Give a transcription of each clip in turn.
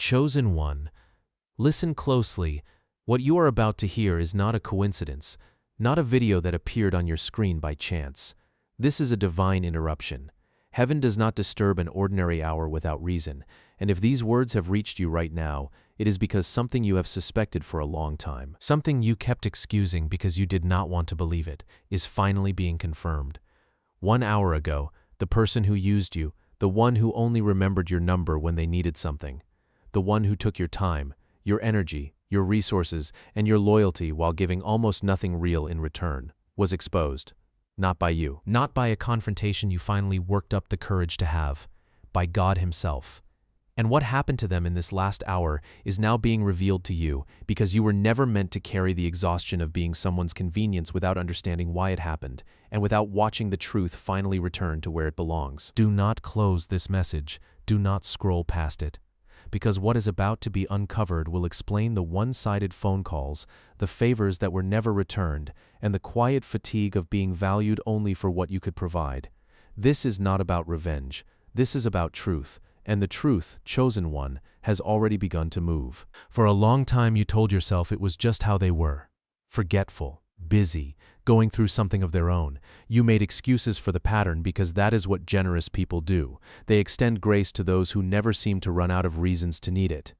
Chosen one. Listen closely. What you are about to hear is not a coincidence, not a video that appeared on your screen by chance. This is a divine interruption. Heaven does not disturb an ordinary hour without reason, and if these words have reached you right now, it is because something you have suspected for a long time, something you kept excusing because you did not want to believe it, is finally being confirmed. 1 hour ago, the person who used you, the one who only remembered your number when they needed something, the one who took your time, your energy, your resources, and your loyalty while giving almost nothing real in return, was exposed. Not by you. Not by a confrontation you finally worked up the courage to have. By God Himself. And what happened to them in this last hour is now being revealed to you because you were never meant to carry the exhaustion of being someone's convenience without understanding why it happened, and without watching the truth finally return to where it belongs. Do not close this message. Do not scroll past it. Because what is about to be uncovered will explain the one-sided phone calls, the favors that were never returned, and the quiet fatigue of being valued only for what you could provide. This is not about revenge. This is about truth, and the truth, chosen one, has already begun to move. For a long time you told yourself it was just how they were. Forgetful, busy, going through something of their own. You made excuses for the pattern because that is what generous people do. They extend grace to those who never seem to run out of reasons to need it.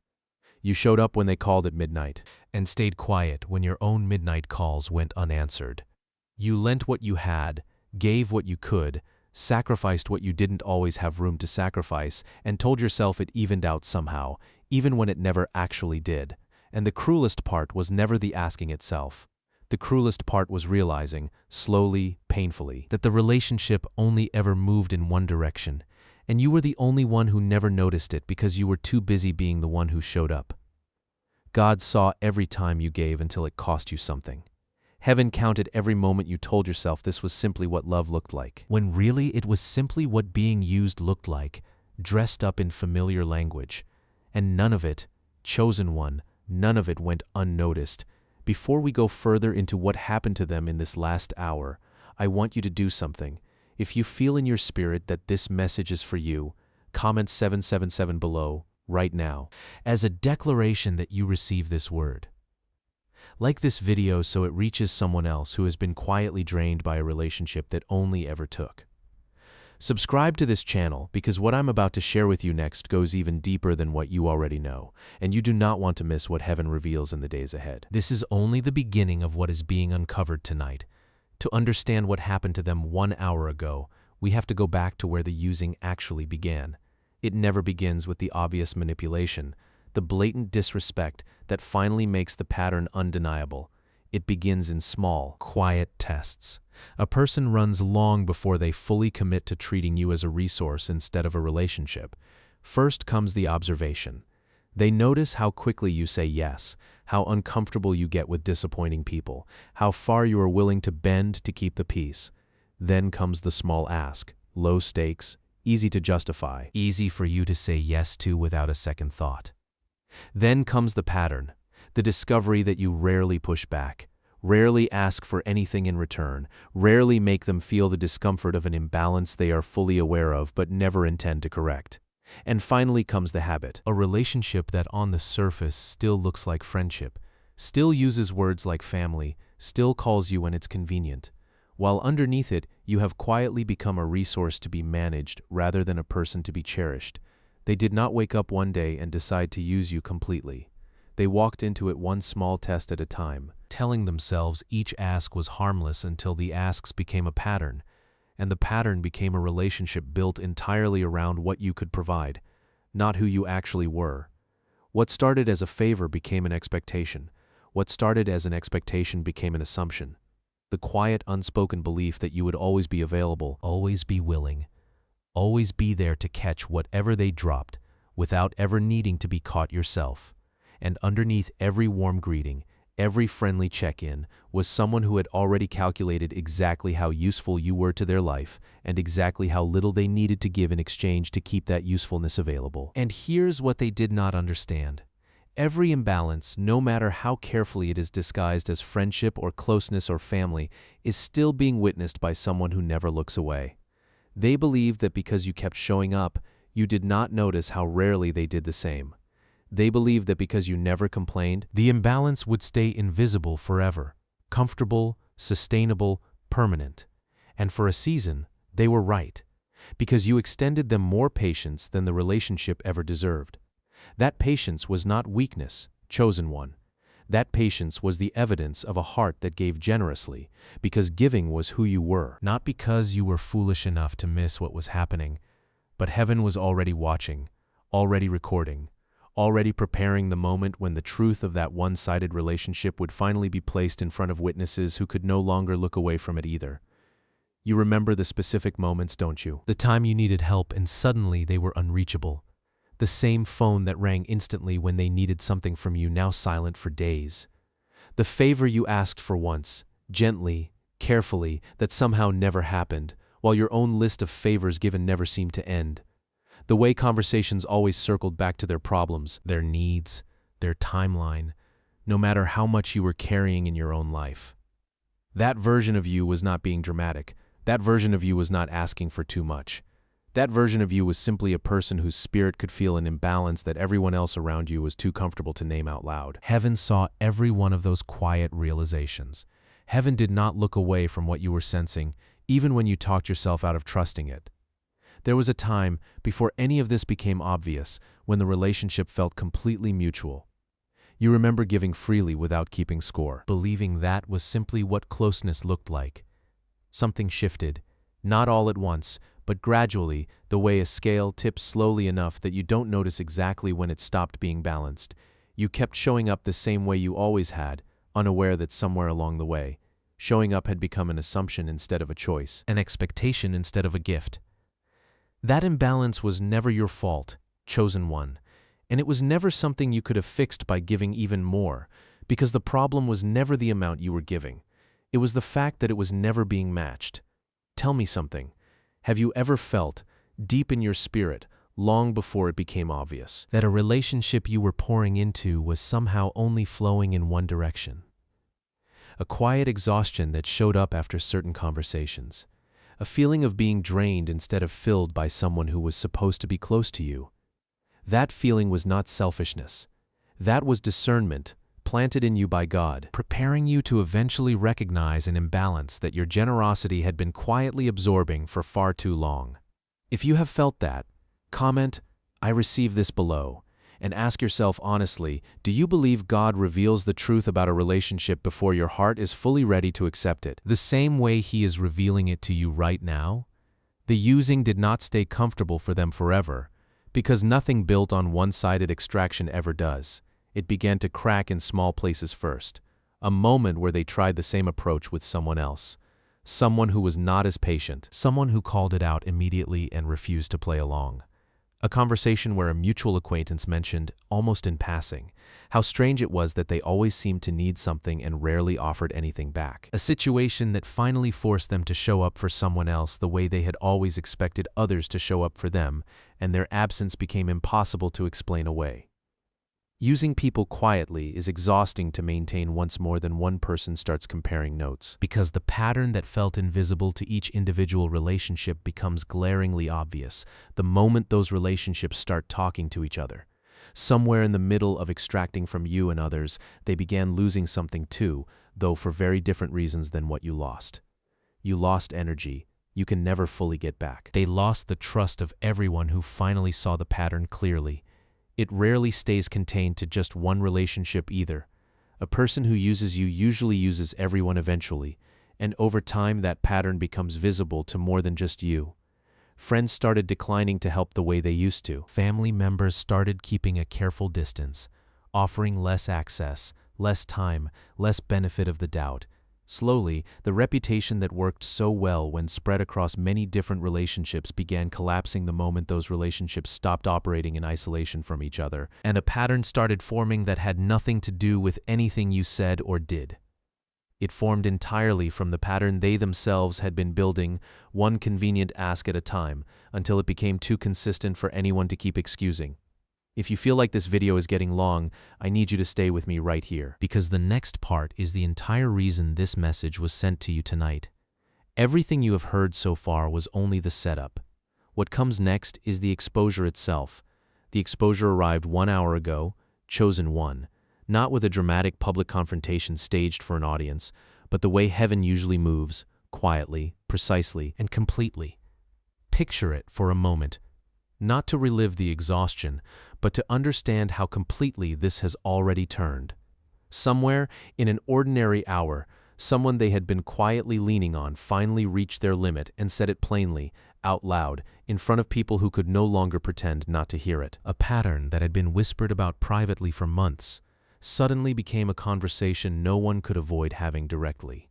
You showed up when they called at midnight, and stayed quiet when your own midnight calls went unanswered. You lent what you had, gave what you could, sacrificed what you didn't always have room to sacrifice, and told yourself it evened out somehow, even when it never actually did. And the cruelest part was never the asking itself. The cruelest part was realizing, slowly, painfully, that the relationship only ever moved in one direction, and you were the only one who never noticed it because you were too busy being the one who showed up. God saw every time you gave until it cost you something. Heaven counted every moment you told yourself this was simply what love looked like, when really it was simply what being used looked like, dressed up in familiar language. And none of it, chosen one, none of it went unnoticed. Before we go further into what happened to them in this last hour, I want you to do something. If you feel in your spirit that this message is for you, comment 777 below, right now, as a declaration that you receive this word. Like this video so it reaches someone else who has been quietly drained by a relationship that only ever took. Subscribe to this channel because what I'm about to share with you next goes even deeper than what you already know, and you do not want to miss what heaven reveals in the days ahead. This is only the beginning of what is being uncovered tonight. To understand what happened to them 1 hour ago, we have to go back to where the using actually began. It never begins with the obvious manipulation, the blatant disrespect that finally makes the pattern undeniable. It begins in small, quiet tests. A person runs long before they fully commit to treating you as a resource instead of a relationship. First comes the observation. They notice how quickly you say yes, how uncomfortable you get with disappointing people, how far you are willing to bend to keep the peace. Then comes the small ask, low stakes, easy to justify, easy for you to say yes to without a second thought. Then comes the pattern. The discovery that you rarely push back, rarely ask for anything in return, rarely make them feel the discomfort of an imbalance they are fully aware of but never intend to correct. And finally comes the habit, a relationship that on the surface still looks like friendship, still uses words like family, still calls you when it's convenient, while underneath it you have quietly become a resource to be managed rather than a person to be cherished. They did not wake up one day and decide to use you completely. They walked into it one small test at a time, telling themselves each ask was harmless until the asks became a pattern, and the pattern became a relationship built entirely around what you could provide, not who you actually were. What started as a favor became an expectation. What started as an expectation became an assumption. The quiet, unspoken belief that you would always be available, always be willing, always be there to catch whatever they dropped, without ever needing to be caught yourself. And underneath every warm greeting, every friendly check-in, was someone who had already calculated exactly how useful you were to their life and exactly how little they needed to give in exchange to keep that usefulness available. And here's what they did not understand. Every imbalance, no matter how carefully it is disguised as friendship or closeness or family, is still being witnessed by someone who never looks away. They believed that because you kept showing up, you did not notice how rarely they did the same. They believed that because you never complained, the imbalance would stay invisible forever, comfortable, sustainable, permanent. And for a season, they were right, because you extended them more patience than the relationship ever deserved. That patience was not weakness, chosen one. That patience was the evidence of a heart that gave generously, because giving was who you were. Not because you were foolish enough to miss what was happening, but heaven was already watching, already recording, already preparing the moment when the truth of that one-sided relationship would finally be placed in front of witnesses who could no longer look away from it either. You remember the specific moments, don't you? The time you needed help and suddenly they were unreachable. The same phone that rang instantly when they needed something from you, now silent for days. The favor you asked for once, gently, carefully, that somehow never happened, while your own list of favors given never seemed to end. The way conversations always circled back to their problems, their needs, their timeline, no matter how much you were carrying in your own life. That version of you was not being dramatic. That version of you was not asking for too much. That version of you was simply a person whose spirit could feel an imbalance that everyone else around you was too comfortable to name out loud. Heaven saw every one of those quiet realizations. Heaven did not look away from what you were sensing, even when you talked yourself out of trusting it. There was a time, before any of this became obvious, when the relationship felt completely mutual. You remember giving freely without keeping score, believing that was simply what closeness looked like. Something shifted, not all at once, but gradually, the way a scale tips slowly enough that you don't notice exactly when it stopped being balanced. You kept showing up the same way you always had, unaware that somewhere along the way, showing up had become an assumption instead of a choice, an expectation instead of a gift. That imbalance was never your fault, chosen one, and it was never something you could have fixed by giving even more, because the problem was never the amount you were giving. It was the fact that it was never being matched. Tell me something. Have you ever felt, deep in your spirit, long before it became obvious, that a relationship you were pouring into was somehow only flowing in one direction? A quiet exhaustion that showed up after certain conversations. A feeling of being drained instead of filled by someone who was supposed to be close to you. That feeling was not selfishness. That was discernment, planted in you by God, preparing you to eventually recognize an imbalance that your generosity had been quietly absorbing for far too long. If you have felt that, comment, "I receive this" below, and ask yourself honestly, do you believe God reveals the truth about a relationship before your heart is fully ready to accept it, the same way He is revealing it to you right now? The using did not stay comfortable for them forever, because nothing built on one-sided extraction ever does. It began to crack in small places first, a moment where they tried the same approach with someone else, someone who was not as patient, someone who called it out immediately and refused to play along. A conversation where a mutual acquaintance mentioned, almost in passing, how strange it was that they always seemed to need something and rarely offered anything back. A situation that finally forced them to show up for someone else the way they had always expected others to show up for them, and their absence became impossible to explain away. Using people quietly is exhausting to maintain once more than one person starts comparing notes, because the pattern that felt invisible to each individual relationship becomes glaringly obvious the moment those relationships start talking to each other. Somewhere in the middle of extracting from you and others, they began losing something too, though for very different reasons than what you lost. You lost energy you can never fully get back. They lost the trust of everyone who finally saw the pattern clearly. It rarely stays contained to just one relationship either. A person who uses you usually uses everyone eventually, and over time that pattern becomes visible to more than just you. Friends started declining to help the way they used to. Family members started keeping a careful distance, offering less access, less time, less benefit of the doubt. Slowly, the reputation that worked so well when spread across many different relationships began collapsing the moment those relationships stopped operating in isolation from each other, and a pattern started forming that had nothing to do with anything you said or did. It formed entirely from the pattern they themselves had been building, one convenient ask at a time, until it became too consistent for anyone to keep excusing. If you feel like this video is getting long, I need you to stay with me right here, because the next part is the entire reason this message was sent to you tonight. Everything you have heard so far was only the setup. What comes next is the exposure itself, The exposure arrived 1 hour ago, chosen one, not with a dramatic public confrontation staged for an audience, but the way heaven usually moves, quietly, precisely, and completely. Picture it for a moment, not to relive the exhaustion, but to understand how completely this has already turned. Somewhere, in an ordinary hour, someone they had been quietly leaning on finally reached their limit and said it plainly, out loud, in front of people who could no longer pretend not to hear it. A pattern that had been whispered about privately for months suddenly became a conversation no one could avoid having directly.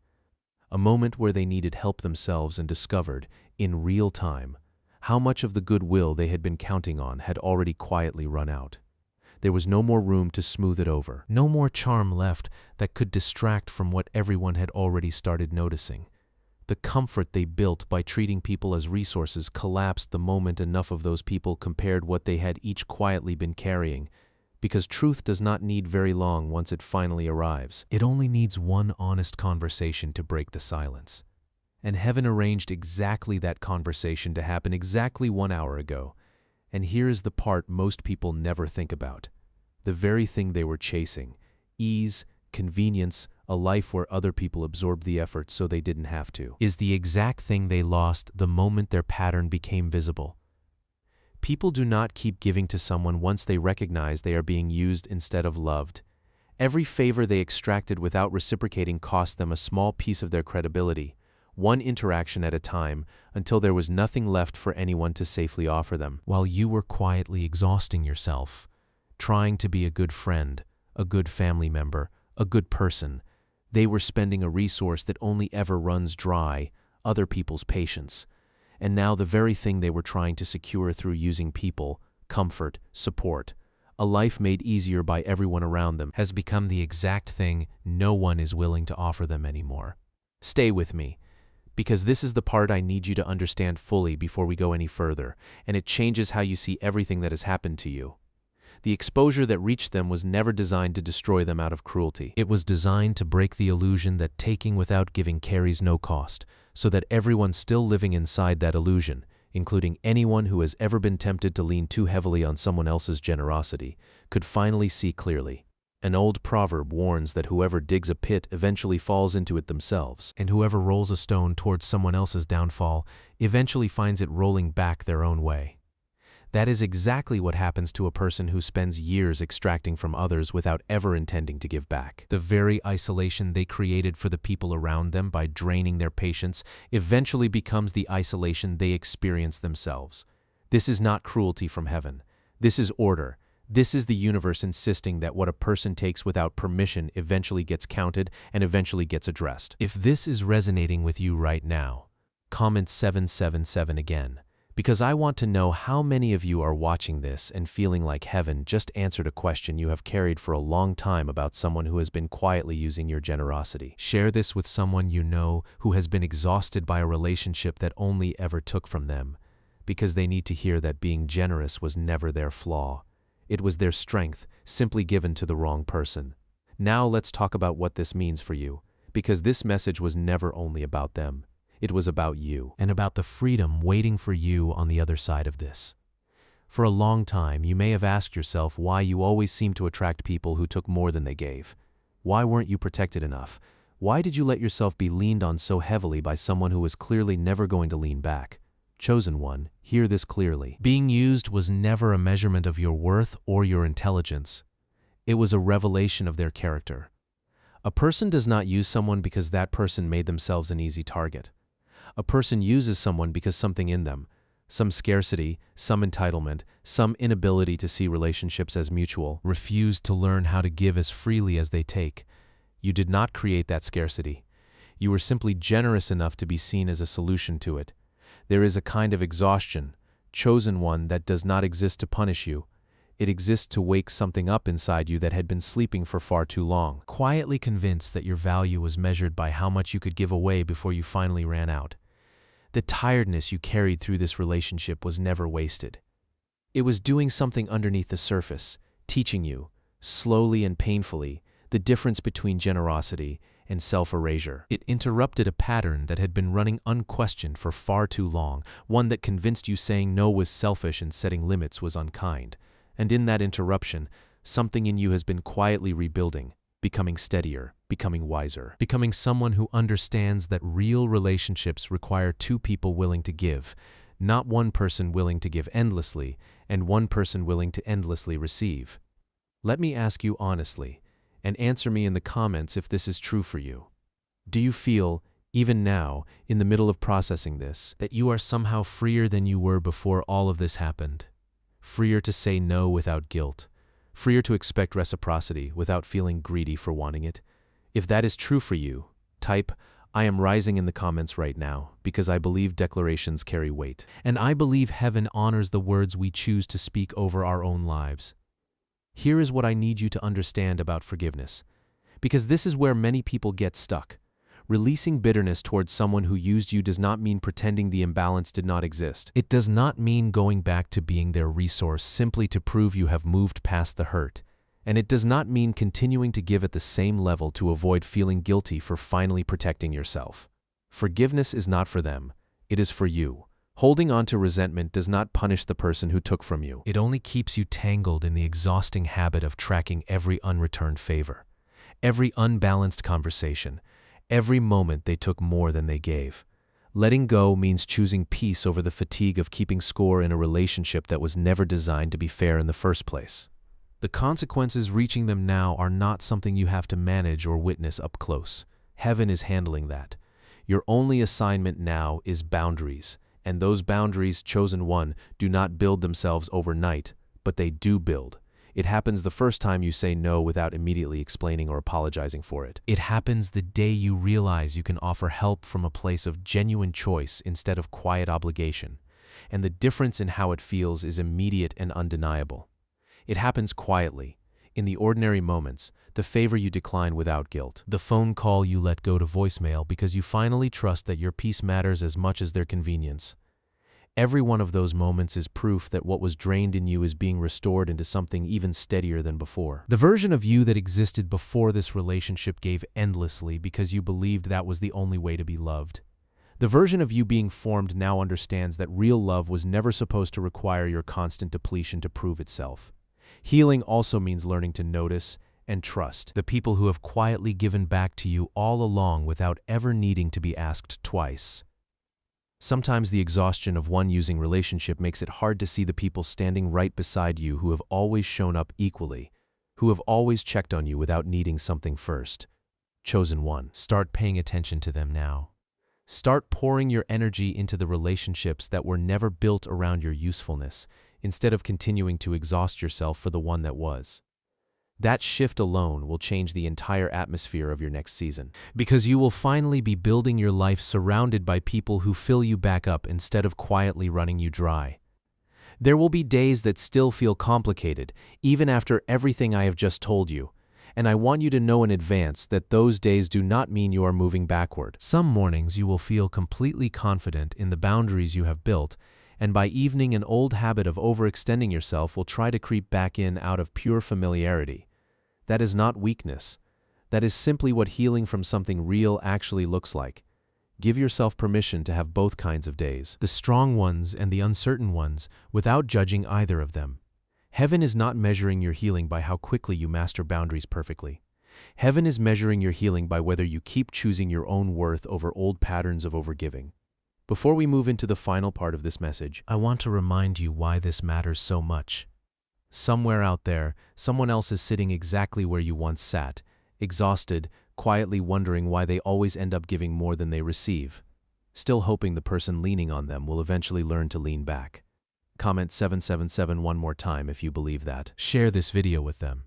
A moment where they needed help themselves and discovered, in real time, how much of the goodwill they had been counting on had already quietly run out. There was no more room to smooth it over, no more charm left that could distract from what everyone had already started noticing. The comfort they built by treating people as resources collapsed the moment enough of those people compared what they had each quietly been carrying, because truth does not need very long once it finally arrives. It only needs one honest conversation to break the silence. And heaven arranged exactly that conversation to happen exactly 1 hour ago. And here is the part most people never think about. The very thing they were chasing, ease, convenience, a life where other people absorbed the effort so they didn't have to, is the exact thing they lost the moment their pattern became visible. People do not keep giving to someone once they recognize they are being used instead of loved. Every favor they extracted without reciprocating cost them a small piece of their credibility, one interaction at a time, until there was nothing left for anyone to safely offer them. While you were quietly exhausting yourself, trying to be a good friend, a good family member, a good person, they were spending a resource that only ever runs dry, other people's patience. And now the very thing they were trying to secure through using people, comfort, support, a life made easier by everyone around them, has become the exact thing no one is willing to offer them anymore. Stay with me, because this is the part I need you to understand fully before we go any further, and it changes how you see everything that has happened to you. The exposure that reached them was never designed to destroy them out of cruelty. It was designed to break the illusion that taking without giving carries no cost, so that everyone still living inside that illusion, including anyone who has ever been tempted to lean too heavily on someone else's generosity, could finally see clearly. An old proverb warns that whoever digs a pit eventually falls into it themselves, and whoever rolls a stone towards someone else's downfall eventually finds it rolling back their own way. That is exactly what happens to a person who spends years extracting from others without ever intending to give back. The very isolation they created for the people around them by draining their patience eventually becomes the isolation they experience themselves. This is not cruelty from heaven. This is order. This is the universe insisting that what a person takes without permission eventually gets counted and eventually gets addressed. If this is resonating with you right now, comment 777 again. Because I want to know how many of you are watching this and feeling like heaven just answered a question you have carried for a long time about someone who has been quietly using your generosity. Share this with someone you know who has been exhausted by a relationship that only ever took from them, because they need to hear that being generous was never their flaw. It was their strength, simply given to the wrong person. Now let's talk about what this means for you, because this message was never only about them. It was about you, and about the freedom waiting for you on the other side of this. For a long time, you may have asked yourself why you always seem to attract people who took more than they gave. Why weren't you protected enough? Why did you let yourself be leaned on so heavily by someone who was clearly never going to lean back? Chosen one, hear this clearly. Being used was never a measurement of your worth or your intelligence. It was a revelation of their character. A person does not use someone because that person made themselves an easy target. A person uses someone because something in them, some scarcity, some entitlement, some inability to see relationships as mutual, refused to learn how to give as freely as they take. You did not create that scarcity. You were simply generous enough to be seen as a solution to it. There is a kind of exhaustion, chosen one, that does not exist to punish you. It exists to wake something up inside you that had been sleeping for far too long. Quietly convinced that your value was measured by how much you could give away before you finally ran out. The tiredness you carried through this relationship was never wasted. It was doing something underneath the surface, teaching you, slowly and painfully, the difference between generosity and self-erasure. It interrupted a pattern that had been running unquestioned for far too long, one that convinced you saying no was selfish and setting limits was unkind. And in that interruption, something in you has been quietly rebuilding, becoming steadier, becoming wiser, becoming someone who understands that real relationships require two people willing to give, not one person willing to give endlessly and one person willing to endlessly receive. Let me ask you honestly, and answer me in the comments if this is true for you. Do you feel, even now, in the middle of processing this, that you are somehow freer than you were before all of this happened? Freer to say no without guilt? Freer to expect reciprocity without feeling greedy for wanting it? If that is true for you, type, "I am rising" in the comments right now, because I believe declarations carry weight. And I believe heaven honors the words we choose to speak over our own lives. Here is what I need you to understand about forgiveness, because this is where many people get stuck. Releasing bitterness towards someone who used you does not mean pretending the imbalance did not exist. It does not mean going back to being their resource simply to prove you have moved past the hurt. And it does not mean continuing to give at the same level to avoid feeling guilty for finally protecting yourself. Forgiveness is not for them, it is for you. Holding on to resentment does not punish the person who took from you. It only keeps you tangled in the exhausting habit of tracking every unreturned favor, every unbalanced conversation, every moment they took more than they gave. Letting go means choosing peace over the fatigue of keeping score in a relationship that was never designed to be fair in the first place. The consequences reaching them now are not something you have to manage or witness up close. Heaven is handling that. Your only assignment now is boundaries. And those boundaries, chosen one, do not build themselves overnight, but they do build. It happens the first time you say no without immediately explaining or apologizing for it. It happens the day you realize you can offer help from a place of genuine choice instead of quiet obligation. And the difference in how it feels is immediate and undeniable. It happens quietly, in the ordinary moments, the favor you decline without guilt, the phone call you let go to voicemail because you finally trust that your peace matters as much as their convenience. Every one of those moments is proof that what was drained in you is being restored into something even steadier than before. The version of you that existed before this relationship gave endlessly because you believed that was the only way to be loved. The version of you being formed now understands that real love was never supposed to require your constant depletion to prove itself. Healing also means learning to notice and trust the people who have quietly given back to you all along without ever needing to be asked twice. Sometimes the exhaustion of one using relationship makes it hard to see the people standing right beside you who have always shown up equally, who have always checked on you without needing something first. Chosen one. Start paying attention to them now. Start pouring your energy into the relationships that were never built around your usefulness, instead of continuing to exhaust yourself for the one that was. That shift alone will change the entire atmosphere of your next season. Because you will finally be building your life surrounded by people who fill you back up instead of quietly running you dry. There will be days that still feel complicated, even after everything I have just told you. And I want you to know in advance that those days do not mean you are moving backward. Some mornings you will feel completely confident in the boundaries you have built, and by evening an old habit of overextending yourself will try to creep back in out of pure familiarity. That is not weakness. That is simply what healing from something real actually looks like. Give yourself permission to have both kinds of days, the strong ones and the uncertain ones, without judging either of them. Heaven is not measuring your healing by how quickly you master boundaries perfectly. Heaven is measuring your healing by whether you keep choosing your own worth over old patterns of overgiving. Before we move into the final part of this message, I want to remind you why this matters so much. Somewhere out there, someone else is sitting exactly where you once sat, exhausted, quietly wondering why they always end up giving more than they receive, still hoping the person leaning on them will eventually learn to lean back. Comment 777 one more time if you believe that. Share this video with them.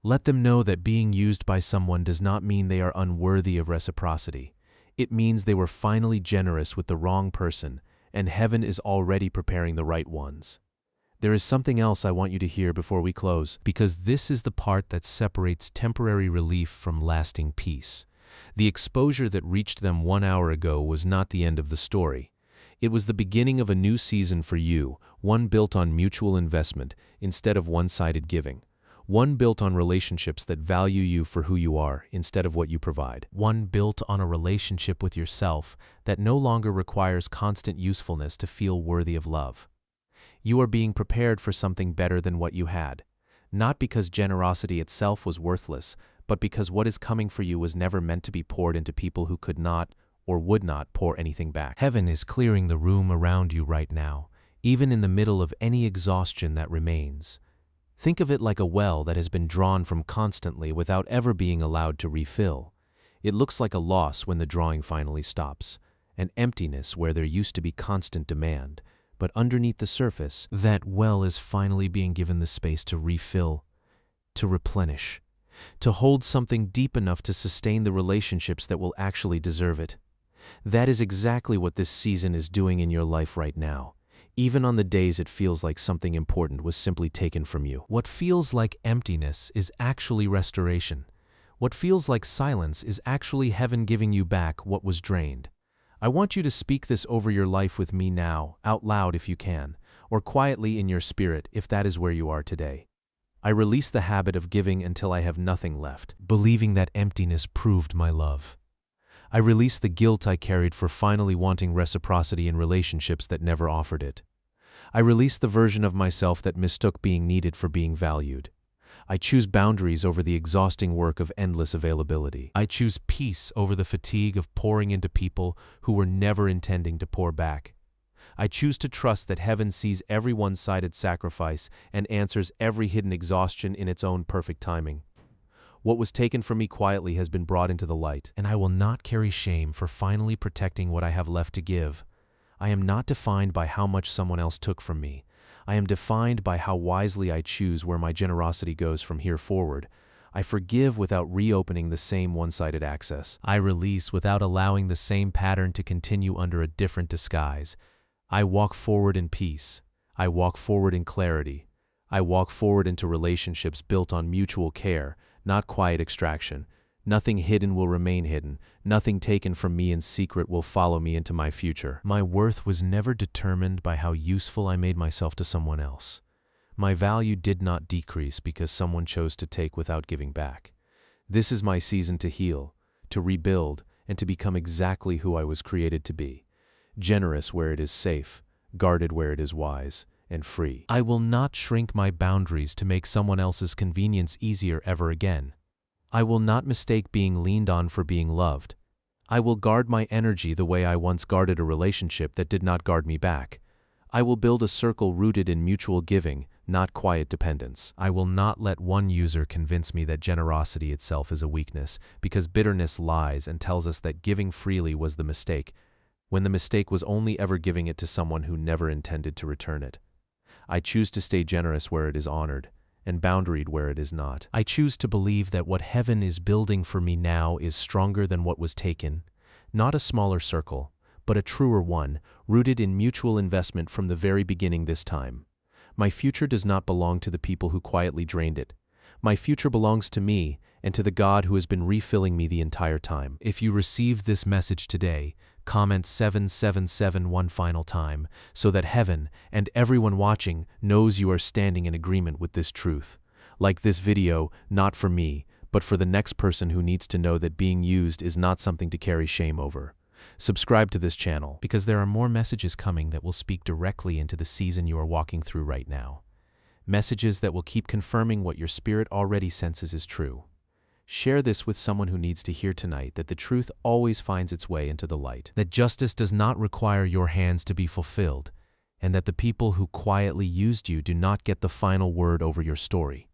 Let them know that being used by someone does not mean they are unworthy of reciprocity. It means they were finally generous with the wrong person, and heaven is already preparing the right ones. There is something else I want you to hear before we close, because this is the part that separates temporary relief from lasting peace. The exposure that reached them 1 hour ago was not the end of the story. It was the beginning of a new season for you, one built on mutual investment instead of one-sided giving. One built on relationships that value you for who you are instead of what you provide. One built on a relationship with yourself that no longer requires constant usefulness to feel worthy of love. You are being prepared for something better than what you had. Not because generosity itself was worthless, but because what is coming for you was never meant to be poured into people who could not or would not pour anything back. Heaven is clearing the room around you right now, even in the middle of any exhaustion that remains. Think of it like a well that has been drawn from constantly without ever being allowed to refill. It looks like a loss when the drawing finally stops, an emptiness where there used to be constant demand. But underneath the surface, that well is finally being given the space to refill, to replenish, to hold something deep enough to sustain the relationships that will actually deserve it. That is exactly what this season is doing in your life right now, even on the days it feels like something important was simply taken from you. What feels like emptiness is actually restoration. What feels like silence is actually heaven giving you back what was drained. I want you to speak this over your life with me now, out loud if you can, or quietly in your spirit if that is where you are today. I release the habit of giving until I have nothing left, believing that emptiness proved my love. I release the guilt I carried for finally wanting reciprocity in relationships that never offered it. I release the version of myself that mistook being needed for being valued. I choose boundaries over the exhausting work of endless availability. I choose peace over the fatigue of pouring into people who were never intending to pour back. I choose to trust that heaven sees every one-sided sacrifice and answers every hidden exhaustion in its own perfect timing. What was taken from me quietly has been brought into the light, and I will not carry shame for finally protecting what I have left to give. I am not defined by how much someone else took from me. I am defined by how wisely I choose where my generosity goes from here forward. I forgive without reopening the same one-sided access. I release without allowing the same pattern to continue under a different disguise. I walk forward in peace. I walk forward in clarity. I walk forward into relationships built on mutual care, not quiet extraction. Nothing hidden will remain hidden. Nothing taken from me in secret will follow me into my future. My worth was never determined by how useful I made myself to someone else. My value did not decrease because someone chose to take without giving back. This is my season to heal, to rebuild, and to become exactly who I was created to be. Generous where it is safe, guarded where it is wise, and free. I will not shrink my boundaries to make someone else's convenience easier ever again. I will not mistake being leaned on for being loved. I will guard my energy the way I once guarded a relationship that did not guard me back. I will build a circle rooted in mutual giving, not quiet dependence. I will not let one user convince me that generosity itself is a weakness, because bitterness lies and tells us that giving freely was the mistake, when the mistake was only ever giving it to someone who never intended to return it. I choose to stay generous where it is honored, and boundaried where it is not. I choose to believe that what heaven is building for me now is stronger than what was taken, not a smaller circle, but a truer one, rooted in mutual investment from the very beginning this time. My future does not belong to the people who quietly drained it. My future belongs to me and to the God who has been refilling me the entire time. If you received this message today, comment 777 one final time so that heaven and everyone watching knows you are standing in agreement with this truth. Like this video, not for me, but for the next person who needs to know that being used is not something to carry shame over. Subscribe to this channel because there are more messages coming that will speak directly into the season you are walking through right now. Messages that will keep confirming what your spirit already senses is true. Share this with someone who needs to hear tonight that the truth always finds its way into the light, that justice does not require your hands to be fulfilled, and that the people who quietly used you do not get the final word over your story.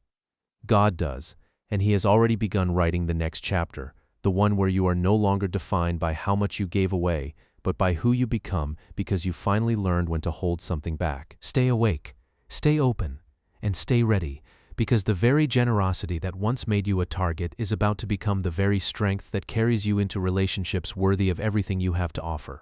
God does, and He has already begun writing the next chapter, the one where you are no longer defined by how much you gave away, but by who you become because you finally learned when to hold something back. Stay awake, stay open, and stay ready, because the very generosity that once made you a target is about to become the very strength that carries you into relationships worthy of everything you have to offer.